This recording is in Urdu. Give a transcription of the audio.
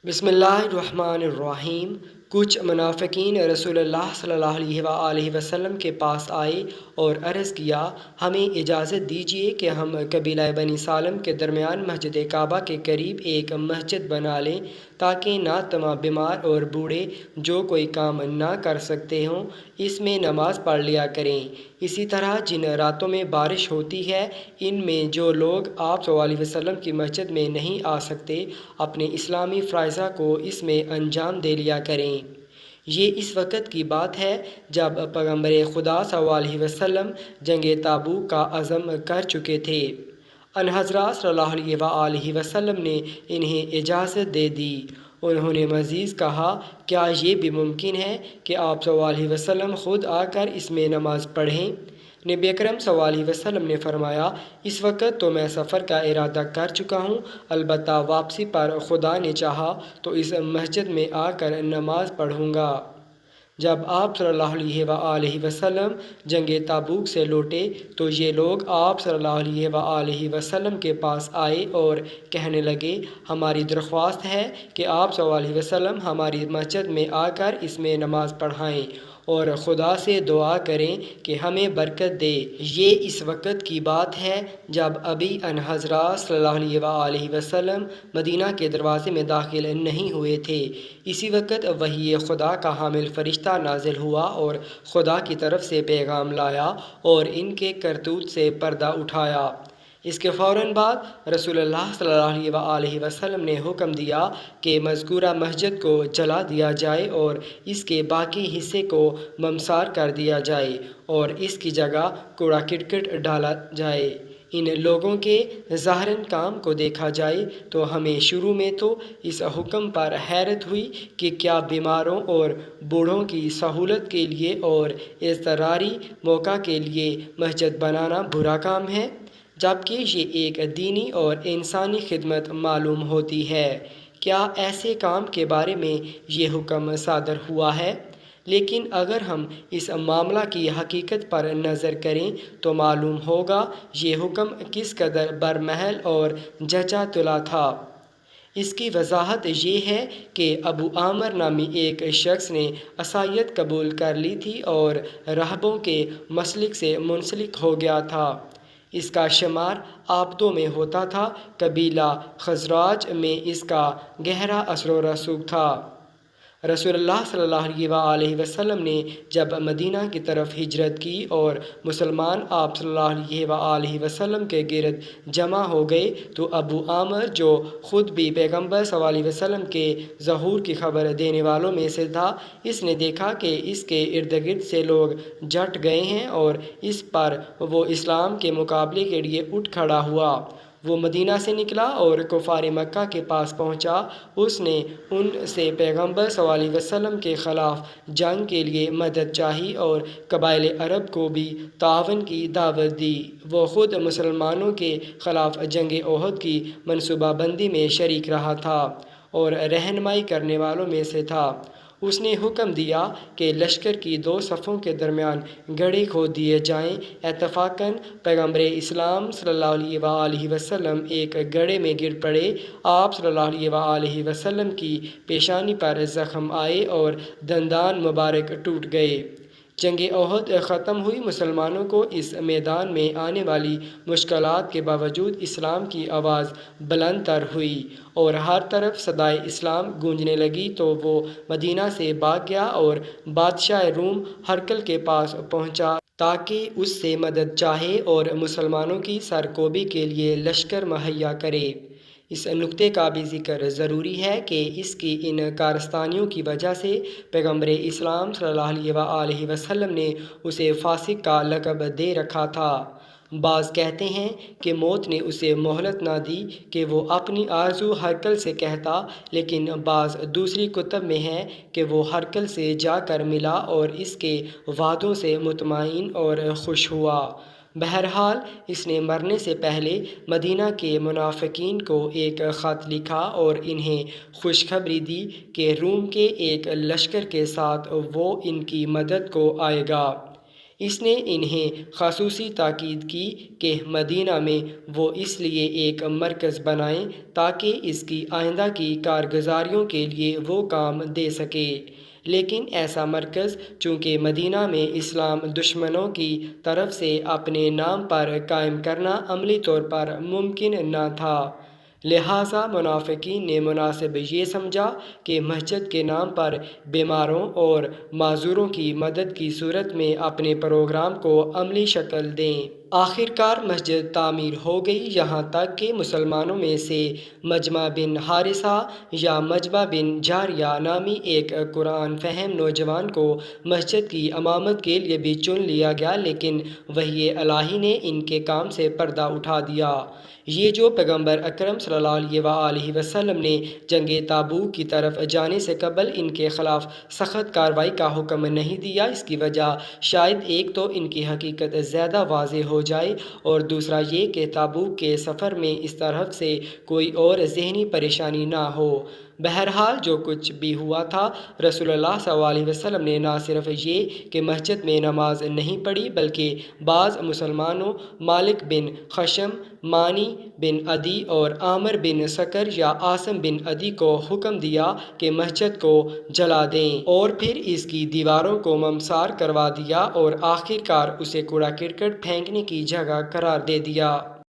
بسم اللہ الرحمن الرحیم۔ کچھ منافقین رسول اللہ صلی اللہ علیہ وآلہ وسلم کے پاس آئے اور عرض کیا، ہمیں اجازت دیجیے کہ ہم قبیلہ بنی سالم کے درمیان مسجد کعبہ کے قریب ایک مسجد بنا لیں تاکہ نہ تمام بیمار اور بوڑھے جو کوئی کام نہ کر سکتے ہوں اس میں نماز پڑھ لیا کریں۔ اسی طرح جن راتوں میں بارش ہوتی ہے ان میں جو لوگ آپ صلی اللہ علیہ وسلم کی مسجد میں نہیں آ سکتے اپنے اسلامی فرائض کو اس میں انجام دے لیا کریں۔ یہ اس وقت کی بات ہے جب پیغمبر خدا صلی اللہ علیہ وسلم جنگ تبوک کا عزم کر چکے تھے۔ ان حضرات صلی اللہ علیہ وآلہ وسلم نے انہیں اجازت دے دی۔ انہوں نے مزید کہا، کیا یہ بھی ممکن ہے کہ آپ صلی اللہ علیہ وسلم خود آ کر اس میں نماز پڑھیں؟ نبی اکرم صلی اللہ علیہ وسلم نے فرمایا، اس وقت تو میں سفر کا ارادہ کر چکا ہوں، البتہ واپسی پر خدا نے چاہا تو اس مسجد میں آ کر نماز پڑھوں گا۔ جب آپ صلی اللہ علیہ وآلہ وسلم جنگ تبوک سے لوٹے تو یہ لوگ آپ صلی اللہ علیہ وآلہ وسلم کے پاس آئے اور کہنے لگے، ہماری درخواست ہے کہ آپ صلی اللہ علیہ وسلم ہماری مسجد میں آ کر اس میں نماز پڑھائیں اور خدا سے دعا کریں کہ ہمیں برکت دے۔ یہ اس وقت کی بات ہے جب ابھی ان حضرات صلی اللہ علیہ وآلہ وسلم مدینہ کے دروازے میں داخل نہیں ہوئے تھے۔ اسی وقت وحی خدا کا حامل فرشتہ نازل ہوا اور خدا کی طرف سے پیغام لایا اور ان کے کرتوت سے پردہ اٹھایا۔ اس کے فوراً بعد رسول اللہ صلی اللہ علیہ وآلہ وسلم نے حکم دیا کہ مذکورہ مسجد کو جلا دیا جائے اور اس کے باقی حصے کو ممسار کر دیا جائے اور اس کی جگہ کوڑا کرکٹ ڈالا جائے۔ ان لوگوں کے ظاہراً کام کو دیکھا جائے تو ہمیں شروع میں تو اس حکم پر حیرت ہوئی کہ کیا بیماروں اور بوڑھوں کی سہولت کے لیے اور اضطراری موقع کے لیے مسجد بنانا برا کام ہے، جبکہ یہ ایک دینی اور انسانی خدمت معلوم ہوتی ہے۔ کیا ایسے کام کے بارے میں یہ حکم صادر ہوا ہے؟ لیکن اگر ہم اس معاملہ کی حقیقت پر نظر کریں تو معلوم ہوگا یہ حکم کس قدر برمحل اور جچا تلا تھا۔ اس کی وضاحت یہ ہے کہ ابو عامر نامی ایک شخص نے عیسائیت قبول کر لی تھی اور راہبوں کے مسلک سے منسلک ہو گیا تھا۔ اس کا شمار عابدوں میں ہوتا تھا۔ قبیلہ خزرج میں اس کا گہرا اثر و رسوخ تھا۔ رسول اللہ صلی اللہ علیہ وآلہ وسلم نے جب مدینہ کی طرف ہجرت کی اور مسلمان آپ صلی اللہ علیہ وآلہ وسلم کے گرد جمع ہو گئے تو ابو عامر جو خود بھی پیغمبر صلی اللہ علیہ وسلم کے ظہور کی خبر دینے والوں میں سے تھا، اس نے دیکھا کہ اس کے ارد گرد سے لوگ جٹ گئے ہیں اور اس پر وہ اسلام کے مقابلے کے لیے اٹھ کھڑا ہوا۔ وہ مدینہ سے نکلا اور کفار مکہ کے پاس پہنچا۔ اس نے ان سے پیغمبر صلی اللہ علیہ وسلم کے خلاف جنگ کے لیے مدد چاہی اور قبائل عرب کو بھی تعاون کی دعوت دی۔ وہ خود مسلمانوں کے خلاف جنگ احد کی منصوبہ بندی میں شریک رہا تھا اور رہنمائی کرنے والوں میں سے تھا۔ اس نے حکم دیا کہ لشکر کی دو صفوں کے درمیان گڑھے کھود دیے جائیں۔ اتفاقاً پیغمبر اسلام صلی اللہ علیہ وآلہ وسلم ایک گڑھے میں گر پڑے۔ آپ صلی اللہ علیہ وآلہ وسلم کی پیشانی پر زخم آئے اور دندان مبارک ٹوٹ گئے۔ جنگ احد ختم ہوئی۔ مسلمانوں کو اس میدان میں آنے والی مشکلات کے باوجود اسلام کی آواز بلند تر ہوئی اور ہر طرف صدائے اسلام گونجنے لگی تو وہ مدینہ سے بھاگ گیا اور بادشاہ روم ہرقل کے پاس پہنچا تاکہ اس سے مدد چاہے اور مسلمانوں کی سرکوبی کے لیے لشکر مہیا کرے۔ اس نکتے کا بھی ذکر ضروری ہے کہ اس کی ان کارستانیوں کی وجہ سے پیغمبر اسلام صلی اللہ علیہ وآلہ وسلم نے اسے فاسق کا لقب دے رکھا تھا۔ بعض کہتے ہیں کہ موت نے اسے مہلت نہ دی کہ وہ اپنی آرزو ہرقل سے کہتا، لیکن بعض دوسری کتب میں ہے کہ وہ ہرقل سے جا کر ملا اور اس کے وعدوں سے مطمئن اور خوش ہوا۔ بہرحال اس نے مرنے سے پہلے مدینہ کے منافقین کو ایک خط لکھا اور انہیں خوشخبری دی کہ روم کے ایک لشکر کے ساتھ وہ ان کی مدد کو آئے گا۔ اس نے انہیں خصوصی تاکید کی کہ مدینہ میں وہ اس لیے ایک مرکز بنائیں تاکہ اس کی آئندہ کی کارگزاریوں کے لیے وہ کام دے سکے، لیکن ایسا مرکز چونکہ مدینہ میں اسلام دشمنوں کی طرف سے اپنے نام پر قائم کرنا عملی طور پر ممکن نہ تھا، لہٰذا منافقین نے مناسب یہ سمجھا کہ مسجد کے نام پر بیماروں اور معذوروں کی مدد کی صورت میں اپنے پروگرام کو عملی شکل دیں۔ آخر کار مسجد تعمیر ہو گئی، یہاں تک کہ مسلمانوں میں سے مجمع بن حارثہ یا مجمع بن جاریہ نامی ایک قرآن فہم نوجوان کو مسجد کی امامت کے لیے بھی چن لیا گیا، لیکن وحی الہی نے ان کے کام سے پردہ اٹھا دیا۔ یہ جو پیغمبر اکرم صلی اللہ علیہ وآلہ وسلم نے جنگ تبوک کی طرف جانے سے قبل ان کے خلاف سخت کارروائی کا حکم نہیں دیا، اس کی وجہ شاید ایک تو ان کی حقیقت زیادہ واضح ہو جائے اور دوسرا یہ کہ تبوک کے سفر میں اس طرف سے کوئی اور ذہنی پریشانی نہ ہو۔ بہرحال جو کچھ بھی ہوا تھا، رسول اللہ صلی اللہ علیہ وسلم نے نہ صرف یہ کہ مسجد میں نماز نہیں پڑھی بلکہ بعض مسلمانوں مالک بن خشم، مانی بن عدی اور عامر بن سکر یا عاصم بن عدی کو حکم دیا کہ مسجد کو جلا دیں اور پھر اس کی دیواروں کو ممسار کروا دیا اور آخر کار اسے کوڑا کرکٹ پھینکنے کی جگہ قرار دے دیا۔